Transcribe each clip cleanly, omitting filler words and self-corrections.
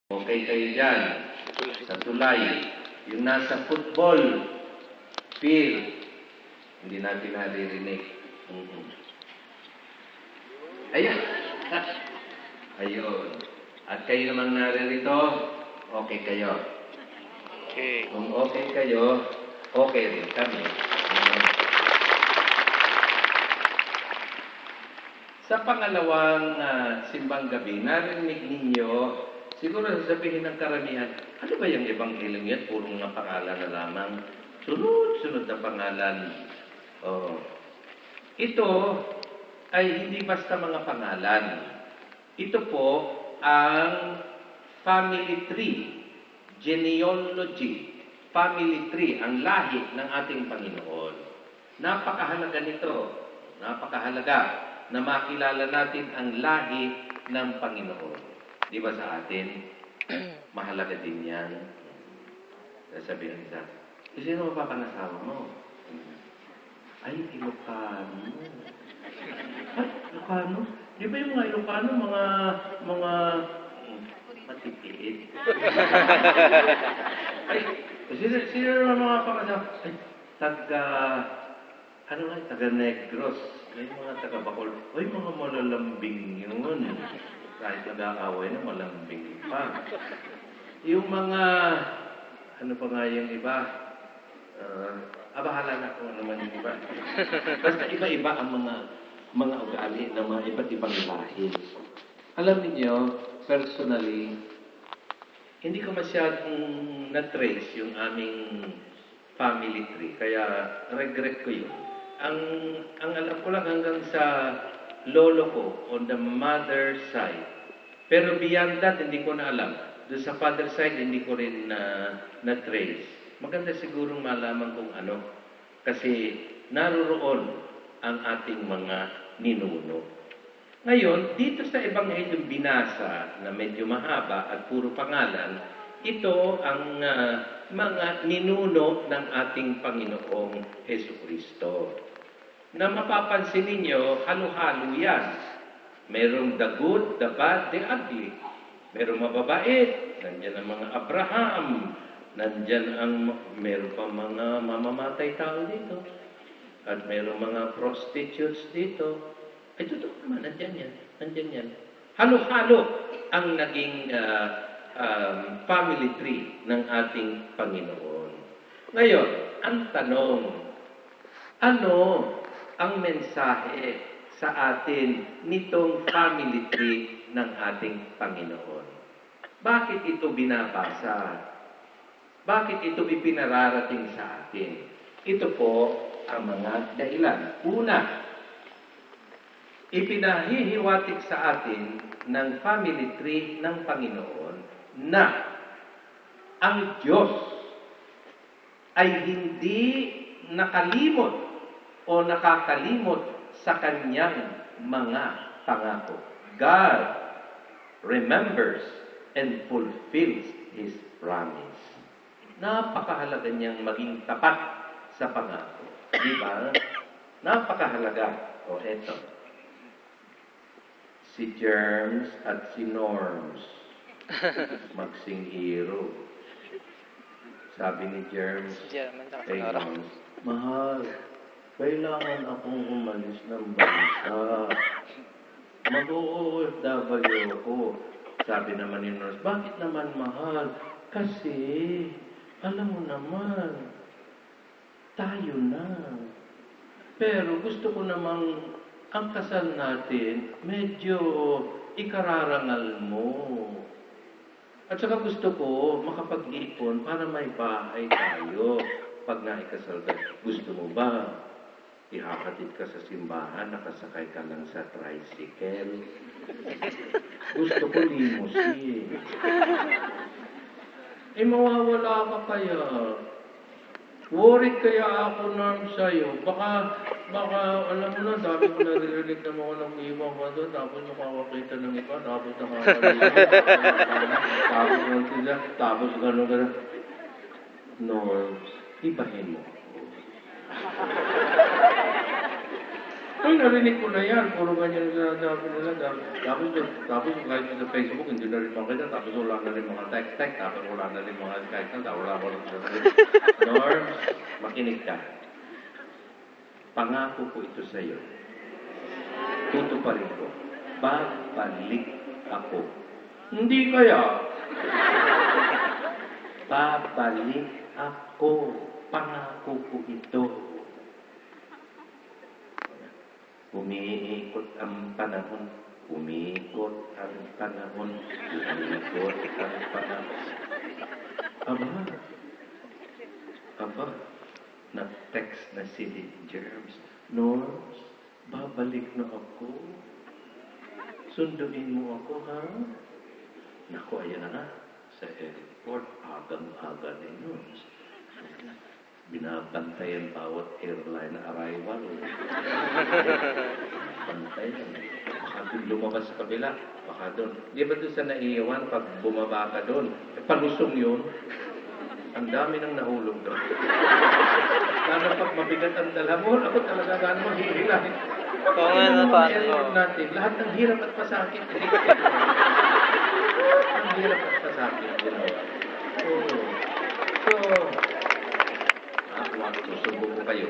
Okay kayo dyan, sa tulay. Yung nasa football field, hindi natin naririnig. Ayun. Ayun. At kayo namang naririto, okay kayo. Okay. Kung okay kayo, okay rin kami. Sa pangalawang simbang gabi, narinig ninyo, siguro sasabihin ng karamihan, ano ba yung ebanghelyo yan? Purong mga pangalan na lamang. Sunod-sunod na pangalan. Oh. Ito ay hindi basta mga pangalan. Ito po ang family tree, genealogy, family tree, ang lahi ng ating Panginoon. Napakahalaga nito. Napakahalaga na makilala natin ang lahi ng Panginoon. Di ba sa atin? Mahalaga din yan. Sasabihin nila, sino ba panasawa mo? Ay, Ilocano. Ay, Ilocano? Di ba yung mga Ilocano, mga matitiid? Ay, sino naman mga panasawa? Ay, taga Negros. May mga taga-Bacol. Ay, mga malalambing yun. Kahit nag-aaway na, malambing pa. Yung mga, ano pa nga yung iba? Bahala na kung ano man yung iba. Basta iba-iba ang mga ugali ng mga iba't ibang lahi. Alam niyo, personally, hindi ko masyadong na-trace yung aming family tree. Kaya regret ko yun. Ang alam ko lang hanggang sa lolo ko on the mother side. Pero beyond that, hindi ko na alam. Doon sa father side, hindi ko rin na-trace. Maganda sigurong malaman kung ano. Kasi naroroon ang ating mga ninuno. Ngayon, dito sa Ebanghelyong binasa na medyo mahaba at puro pangalan, ito ang mga ninuno ng ating Panginoong Hesukristo. Na mapapansin ninyo, halo-halo yan. Merong the good, the bad, the ugly. Merong mababait, nandyan ang mga Abraham, meron pa mga mamamatay tao dito, at merong mga prostitutes dito. Ay, totoo naman, nandyan yan. Halo-halo ang naging family tree ng ating Panginoon. Ngayon, ang tanong, ano ang mensahe sa atin nitong family tree ng ating Panginoon? Bakit ito binabasa? Bakit ito ipinararating sa atin? Ito po ang mga dahilan. Una, ipinahihiwatig sa atin ng family tree ng Panginoon na ang Diyos ay hindi nakalimot o nakakalimot sa kanyang mga pangako. God remembers and fulfills His promise. Napakahalaga niyang maging tapat sa pangako. Di ba? Napakahalaga. O eto. Si Germs at si Norms magsing hero. Sabi ni Germs kay Norms, mahal, kailangan akong umalis ng bansa. Mag-OFW ako. Sabi naman ni Norms, bakit naman mahal? Kasi, alam mo naman, tayo na. Pero gusto ko namang ang kasal natin, medyo ikararangal mo. At saka gusto ko makapag-ipon para may bahay tayo pag naikasal ka. Gusto mo ba? Ihahatid ka sa simbahan, nakasakay ka lang sa tricycle. Gusto ko limousine. Mawawala ka kaya. Worried kaya ako na sa'yo. Baka, alam mo na, dami ko naririnig na mga nang-iwang ka doon, tapos makakakita ng iba, tapos nakakalimutan. Tapos gano'n. Norms, ibahin mo. Ay, narinig ko na yan. Puro ganyan na sinasabi nila. Tapos kahit sa Facebook, hindi na rin makita. Tapos wala na rin mga text. Tapos wala na rin mga Skype. Wala ko na rin. Norm, makinig ka. Pangako ko ito sa iyo. Tutuparin ko. Babalik ako. Hindi kaya. Babalik ako. Pangako ko ito. Umiikot ang panahon. Umiikot ang panahon. Umiikot ang panahon. Aba, na-text na si Germs. Norms, babalik na ako. Sunduin mo ako, ha? Naku, ayan na nga. Sa airport, agang-aga na yun. Binabantayan bawat airline na arrival. Bantayan. Baka doon lumabas sa kabila. Baka doon. Di ba doon sa naiiwan pag bumaba ka doon? Palusong yun. Ang dami nang nahulog doon. Lalo pag mabigat ang dala mo, ako talaga gano'n mahihilahin. Oo nga naman. Natin, lahat ng hirap at pasakit. Ang hirap at pasakit. Susubo ko kayo.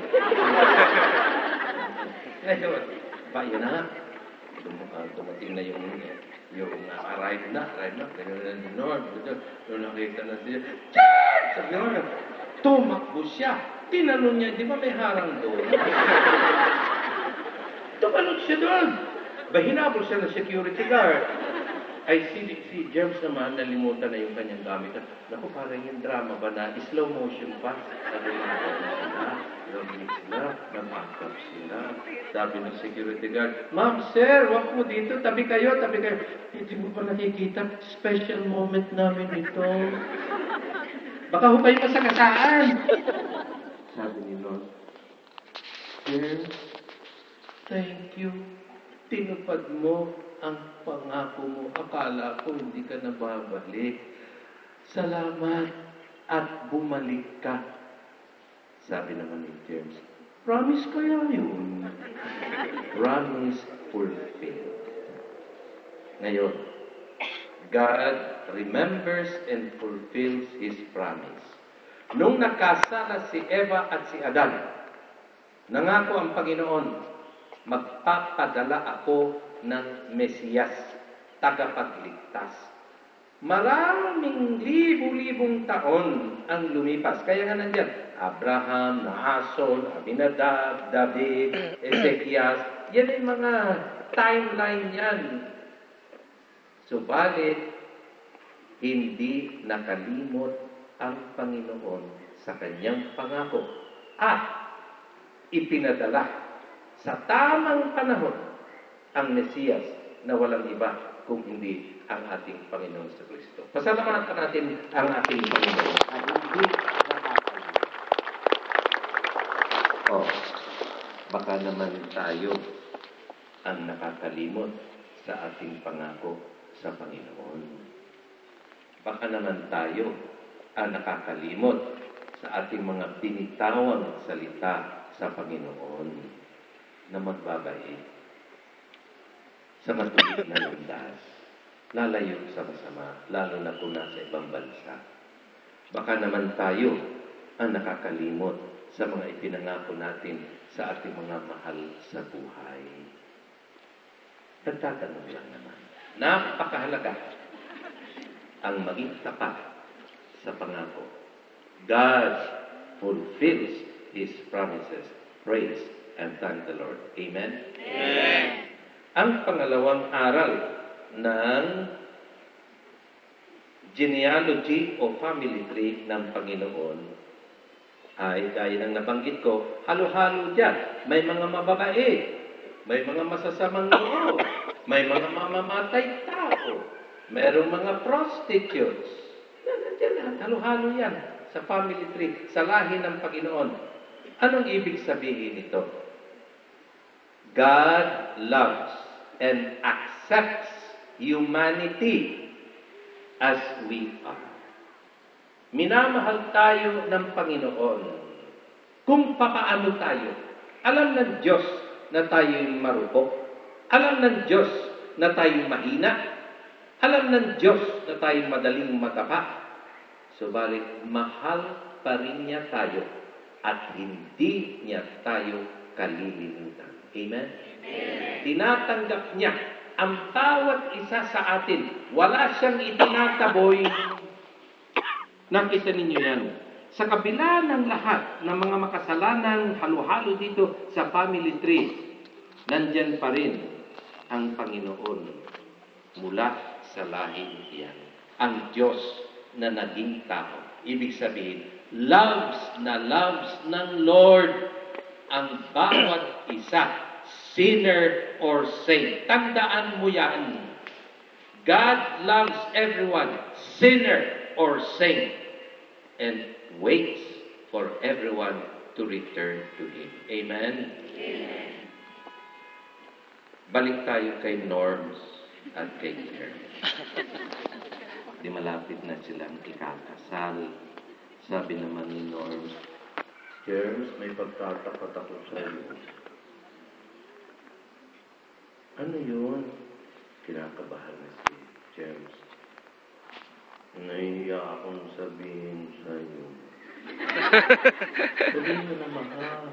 Ngayon, yun na. Dumating na yung arrive na. Ganyan na Lord. Doon nakita na siya. Sabi nga, tumakbo siya. Tinanong niya, di ba may harang doon? Tumalot siya doon. Hinabol siya ng security guard. Ay, si James naman, nalimutan na yung kanyang gamit. Naku, parang yung drama ba na slow motion pa? Sabi nga sila, lumit sila, namakap sila. Sabi ng security guard, Ma'am, sir, wag po dito, tabi kayo. Hindi mo pa nakikita, special moment namin ito. Baka ho kayo masagasaan. Sabi ni Lord, Sir, thank you. Tinupad mo ang pangako mo. Akala ko hindi ka na babalik. Salamat at bumalik ka. Sabi naman ni James, promise kaya yun? Promise fulfilled. Ngayon, God remembers and fulfills His promise. Nung nakasala si Eva at si Adan, nangako ang Panginoon, magpapadala ako ng Mesiyas, tagapagligtas. Maraming libu-libong taon ang lumipas. Kaya nga nandiyan, Abraham, Naason, Abinadab, David, Ezekias. Yan ay mga timeline yan. Subalit, hindi nakalimot ang Panginoon sa kanyang pangako at ipinadala sa tamang panahon ang Mesiyas na walang iba kung hindi ang ating Panginoon sa Kristo. Pasalamatan natin ang ating Panginoon at hindi nakakalimot. Baka naman tayo ang nakakalimot sa ating pangako sa Panginoon. Baka naman tayo ang nakakalimot sa ating mga binitawang salita sa Panginoon na magbabait sa matuwid na landas, lalayo sa masama, lalo na kung nasa ibang bansa. Baka naman tayo ang nakakalimot sa mga ipinangako natin sa ating mga mahal sa buhay. Nagtatanong lang naman, napakahalaga ang maging tapat sa pangako. God fulfills His promises. Praise and thank the Lord. Amen? Amen. Ang pangalawang aral ng genealogy o family tree ng Panginoon ay, gaya ng nabanggit ko, halo-halo dyan. May mga mababae, may mga masasamang loob, may mga mamamatay tao, mayroong mga prostitutes. Halo-halo yan sa family tree, sa lahi ng Panginoon. Anong ibig sabihin nito? God loves and accepts humanity as we are. Minamahal tayo ng Panginoon kung papaano tayo. Alam ng Diyos na tayo'y marupok. Alam ng Diyos na tayo'y mahina. Alam ng Diyos na tayo'y madaling matapa. Subalit, mahal pa rin niya tayo at hindi niya tayo kalilimutan. Amen? Amen. Tinatanggap niya ang bawat isa sa atin. Wala siyang itinataboy. Nakita ninyo yan. Sa kabila ng lahat ng mga makasalanang halo-halo dito sa family tree, nandyan pa rin ang Panginoon mula sa lahing iyan. Ang Diyos na naging tao. Ibig sabihin, loves ng Lord ang bawat isa, sinner or saint. Tandaan mo yan. God loves everyone, sinner or saint, and waits for everyone to return to Him. Amen? Amen. Balik tayo kay Norms at kay Claire. Di malapit na silang ikakasal. Sabi naman ni Norms, Germs, may pagtatakot ako sa iyo. Ano yun? Kinakabahan na si Germs. Nahihiya akong sabihin sa iyo. Sabihin mo na, mahal.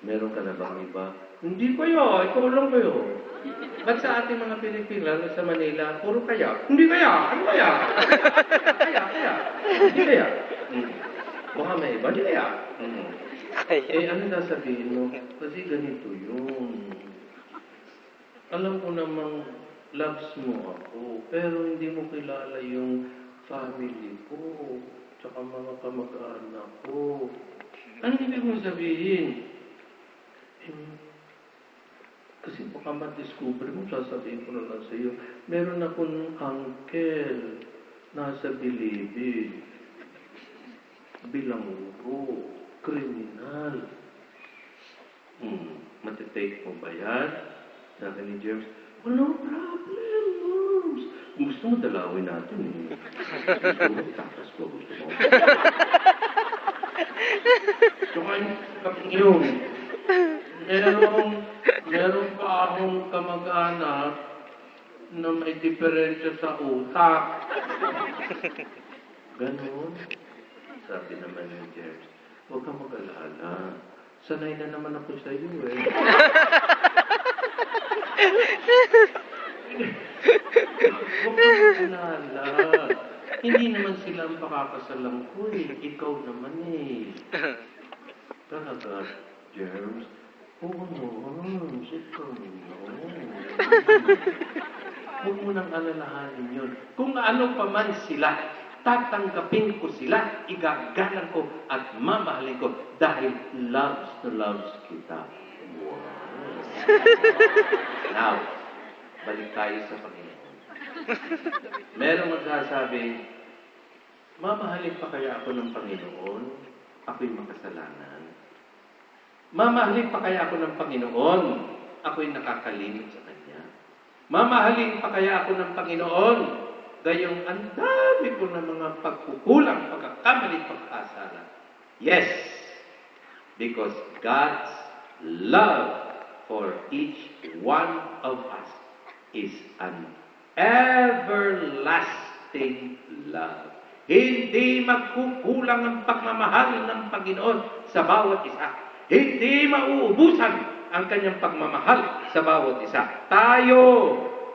Meron ka na bang iba? Hindi kayo, ikaw lang kayo. Ba't sa ating mga Pilipino, sa Manila, puro kaya? Hindi kaya, ano kaya? Kaya. Hindi kaya. Baka may iba, hindi kaya. Ano sasabihin mo? Kasi ganito yun. Alam ko namang loves mo ako, pero hindi mo kilala yung family ko, tsaka mga kamag-anak ko. Ano ibig mo sabihin? Kasi baka ma-discover mo, sasabihin ko na lang sa iyo, meron akong uncle, nasa bilibid, bilanggo, kriminal. Matitake mo ba yan? Sabi ni James, no problem, Moms. Kung gusto mo, dalawin natin eh. Gusto mo, itakas ko, gusto mo. Tsaka yung meron pa akong kamag-anak na may diferensya sa utak. Ganon. Sabi naman ni James, huwag kang mag-alala. Sanay na naman ako sa iyo eh. Huwag kang mag-alala. Hindi naman sila ang pakakasalang ko eh. Ikaw naman eh. Talaga, James. Oo naman. Ikaw naman. Huwag mo nang alalahanin yun. Kung ano pa man sila, tatanggapin ko sila, igagalang ko at mamahalin ko dahil loves kita. Wow. Now, balik tayo sa Panginoon. Merong magsasabi, mamahalin pa kaya ako ng Panginoon? Ako'y makasalanan. Mamahalin pa kaya ako ng Panginoon? Ako'y nakakalimot sa Kanya. Mamahalin pa kaya ako ng Panginoon? Gayong ang dami ko ng mga pagkukulang, pagkakamali, pagkasala. Yes, because God's love for each one of us is an everlasting love. Hindi magkukulang ang pagmamahal ng Panginoon sa bawat isa. Hindi mauubusan ang kanyang pagmamahal sa bawat isa. Tayo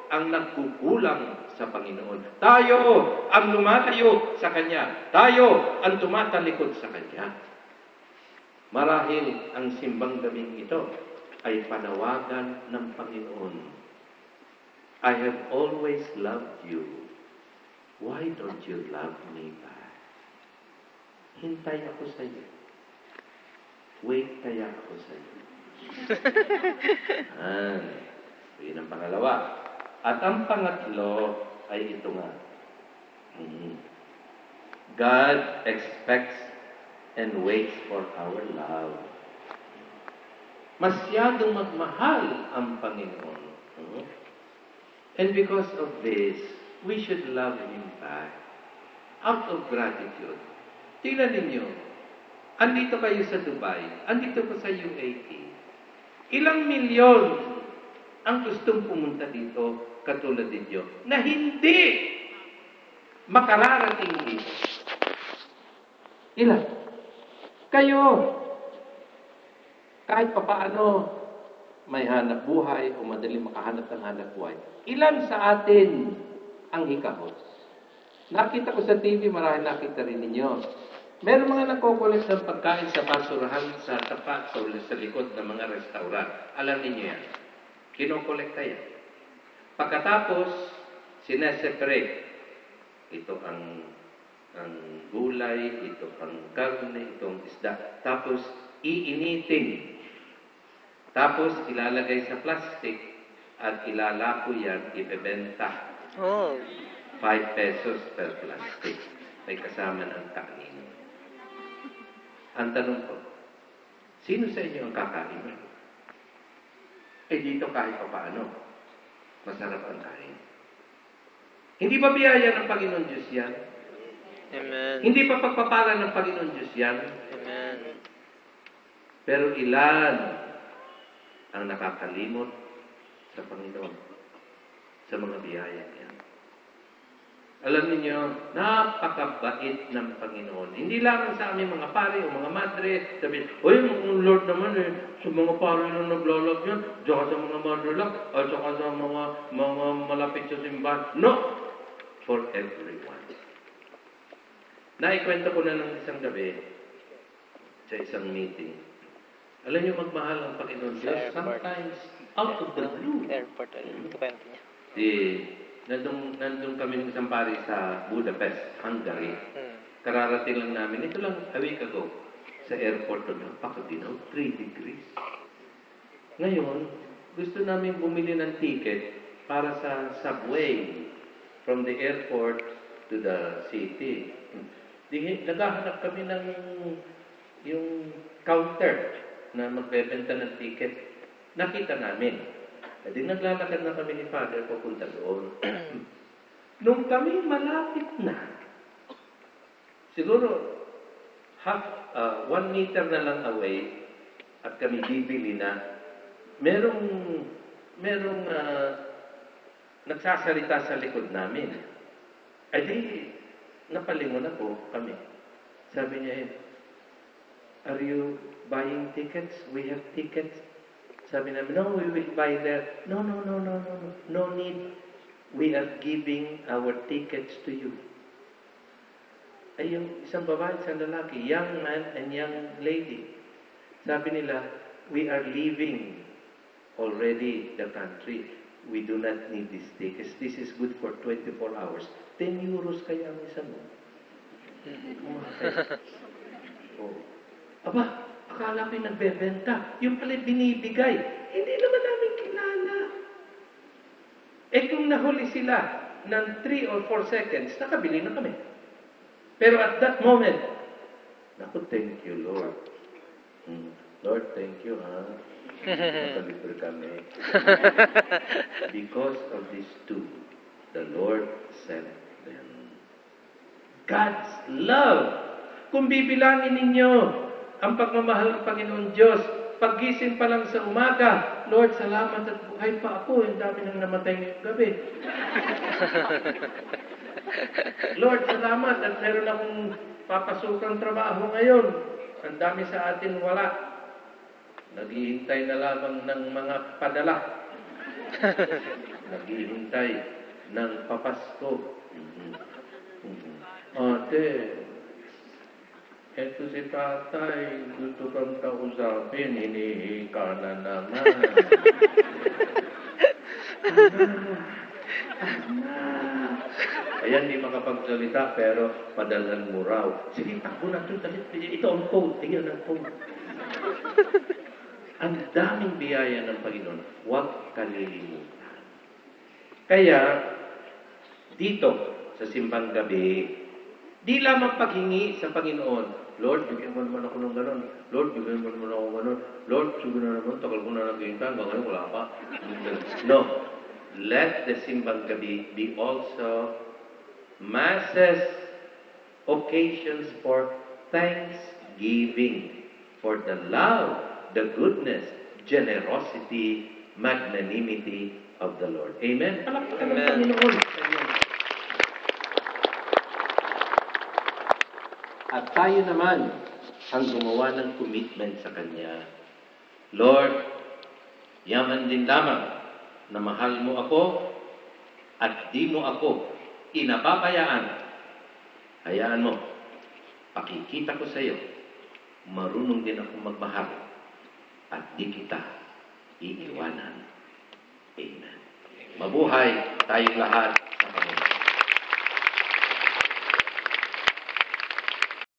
ang nagkukulang sa Panginoon. Tayo ang lumatayo sa Kanya. Tayo ang tumatalikod sa Kanya. Marahil ang simbang gabing ito ay panawagan ng Panginoon. I have always loved you. Why don't you love me back? Hintay ako sa iyo. Wait kaya ako sa iyo. Yun ang pangalawa. At ang pangatlo ay ito nga. God expects and waits for our love. Masyadong magmahal ang Panginoon. And because of this, we should love Him back out of gratitude. Tingnan ninyo, andito kayo sa Dubai, andito ko sa UAE, Ilang milyon ang gustong pumunta dito katulad ninyo na hindi makararating dito. Ilan? Kayo, kahit papaano may hanap buhay o madali makahanap ng hanap buhay. Ilan sa atin ang hikahos? Nakita ko sa TV, marahil nakita rin ninyo. Meron mga nagko-collect ng pagkain sa basurahan sa tapat o sa likod ng mga restaurant. Alam niyo yan. Kinokolekta yan. Pagkatapos, sineseparate. Ito ang gulay, ito ang karne, itong isda. Tapos, iinitin. Tapos, ilalagay sa plastic at ilalako yan, ibebenta. Oh. 5 pesos per plastic. May kasama ng kanin. Ang tanong ko, sino sa inyo ang kakain? Dito kahit pa paano, masarap ang kain. Hindi ba biyaya ng Panginoon Diyos yan? Amen. Hindi pa pagpapala ng Panginoon Diyos yan? Amen. Pero ilan ang nakakalimot sa Panginoon, sa mga biyaya niya? Alam niyo, napakabait ng Panginoon. Hindi lamang sa aming mga pare o mga madre, sabihin, ang Lord naman sa mga pare na naglalag yan, saka sa mga madre lang, at saka sa mga malapit sa simbahan. No! For everyone. Naikwento ko na ng isang gabi sa isang meeting. Alam niyo, magmahal ang Panginoon Diyos. Sometimes, out of the blue. Airport. Kwento niya. Nandun kami ng isang pare sa Budapest, Hungary. Kararating lang namin. Ito lang a week ago. Sa airport doon, napakadinaw, 3 degrees. Ngayon, gusto namin bumili ng ticket para sa subway from the airport to the city. Naghahanap kami ng yung counter na magbebenta ng ticket. Nakita namin. Naglalakad na kami ni Father papunta doon. Nung kami malapit na, siguro 1 meter na lang away, at kami bibili na, merong nagsasalita sa likod namin. Napalingon ako kami. Sabi niya, are you buying tickets? We have tickets. Sabi namin, no, we will buy there. No. No need. We are giving our tickets to you. Yung isang babae, isang lalaki, young man and young lady. Sabi nila, we are leaving already the country. We do not need these tickets. This is good for 24 hours. 10 euros kaya ang isa mo. Aba, akala ko'y nagbebenta. Yung pala binibigay. Hindi naman namin kilala. Kung nahuli sila ng 3 or 4 seconds, nakabili na kami. Pero at that moment, naku, thank you, Lord. Lord, thank you, ha? Nakalibre kami. Because of these two, the Lord sent them. God's love. Kung bibilangin ninyo ang pagmamahal ng Panginoon Diyos, paggising pa lang sa umaga, Lord, salamat at buhay pa ako. Ang dami nang namatay ngayong gabi. Lord, salamat at meron akong papasukang trabaho ngayon. Ang dami sa atin wala. Naghihintay na lamang ng mga padala. Naghihintay ng papasko. Ate, eto si tatay, gusto kang kausapin, hinihika na naman. Ayan, di makapagsalita, pero padalhan mo raw. Sige, takbo na ito. Ito ang code. Tingnan ang code. Ang daming biyaya ng Panginoon. Huwag kalilimutan. Kaya, dito, sa simbang gabi, di lamang paghingi sa Panginoon, Lord, bigyan mo naman ako ng gano'n. Lord, bigyan mo naman ako ng gano'n. Lord, siguro na naman, tagal ko na nag-iinta, hanggang ngayon wala pa. No. Let the simbang gabi be also masses, occasions for thanksgiving for the love, the goodness, generosity, magnanimity of the Lord. Amen? Palakpakan ng Amen. Panginoon. Amen. At tayo naman ang gumawa ng commitment sa Kanya. Lord, yaman din lamang na mahal mo ako at di mo ako inapabayaan. Hayaan mo, pakikita ko sa iyo, marunong din ako magmahal at di kita iiwanan. Amen. Mabuhay tayong lahat.